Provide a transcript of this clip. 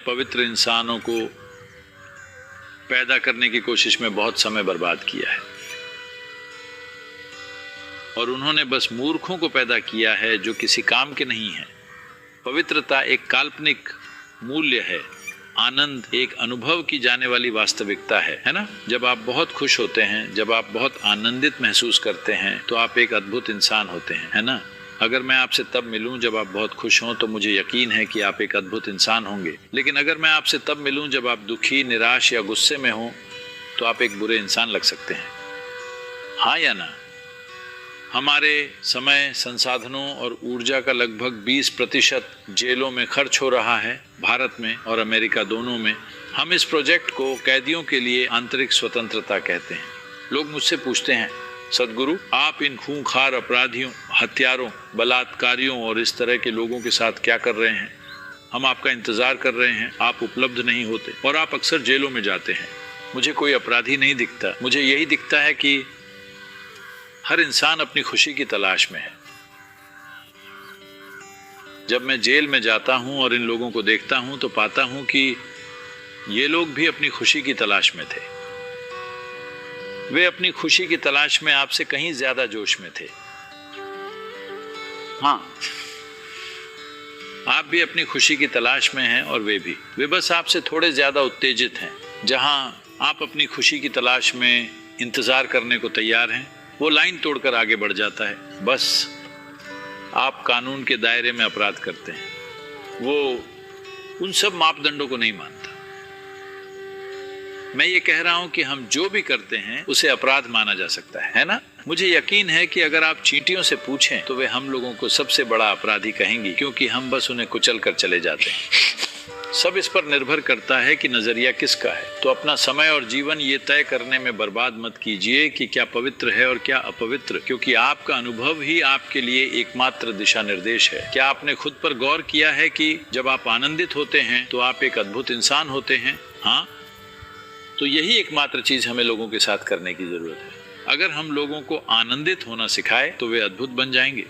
पवित्र इंसानों को पैदा करने की कोशिश में बहुत समय बर्बाद किया है और उन्होंने बस मूर्खों को पैदा किया है जो किसी काम के नहीं है। पवित्रता एक काल्पनिक मूल्य है, आनंद एक अनुभव की जाने वाली वास्तविकता है ना। जब आप बहुत खुश होते हैं, जब आप बहुत आनंदित महसूस करते हैं तो आप एक अद्भुत इंसान होते हैं, है ना। अगर मैं आपसे तब मिलूं जब आप बहुत खुश हों तो मुझे यकीन है कि आप एक अद्भुत इंसान होंगे, लेकिन अगर मैं आपसे तब मिलूं जब आप दुखी, निराश या गुस्से में हों तो आप एक बुरे इंसान लग सकते हैं। हाँ या ना। हमारे समय, संसाधनों और ऊर्जा का लगभग 20% जेलों में खर्च हो रहा है, भारत में और अमेरिका दोनों में। हम इस प्रोजेक्ट को कैदियों के लिए आंतरिक स्वतंत्रता कहते हैं। लोग मुझसे पूछते हैं, सद्गुरु आप इन खूंखार अपराधियों, हत्यारों, बलात्कारियों और इस तरह के लोगों के साथ क्या कर रहे हैं? हम आपका इंतजार कर रहे हैं, आप उपलब्ध नहीं होते और आप अक्सर जेलों में जाते हैं। मुझे कोई अपराधी नहीं दिखता, मुझे यही दिखता है कि हर इंसान अपनी खुशी की तलाश में है। जब मैं जेल में जाता हूं और इन लोगों को देखता हूं तो पाता हूं कि ये लोग भी अपनी खुशी की तलाश में थे। वे अपनी खुशी की तलाश में आपसे कहीं ज्यादा जोश में थे। हाँ, आप भी अपनी खुशी की तलाश में हैं और वे बस आपसे थोड़े ज्यादा उत्तेजित हैं। जहां आप अपनी खुशी की तलाश में इंतजार करने को तैयार हैं, वो लाइन तोड़कर आगे बढ़ जाता है। बस आप कानून के दायरे में अपराध करते हैं। वो उन सब मापदंडों को नहीं मानता। मैं ये कह रहा हूं कि हम जो भी करते हैं उसे अपराध माना जा सकता है ना। मुझे यकीन है कि अगर आप चींटियों से पूछें तो वे हम लोगों को सबसे बड़ा अपराधी कहेंगी, क्योंकि हम बस उन्हें कुचल कर चले जाते हैं। सब इस पर निर्भर करता है कि नजरिया किसका है। तो अपना समय और जीवन ये तय करने में बर्बाद मत कीजिए कि क्या पवित्र है और क्या अपवित्र, क्योंकि आपका अनुभव ही आपके लिए एकमात्र दिशा निर्देश है। क्या आपने खुद पर गौर किया है कि जब आप आनंदित होते हैं तो आप एक अद्भुत इंसान होते हैं? हाँ, तो यही एकमात्र चीज हमें लोगों के साथ करने की जरूरत है। अगर हम लोगों को आनंदित होना सिखाए तो वे अद्भुत बन जाएंगे।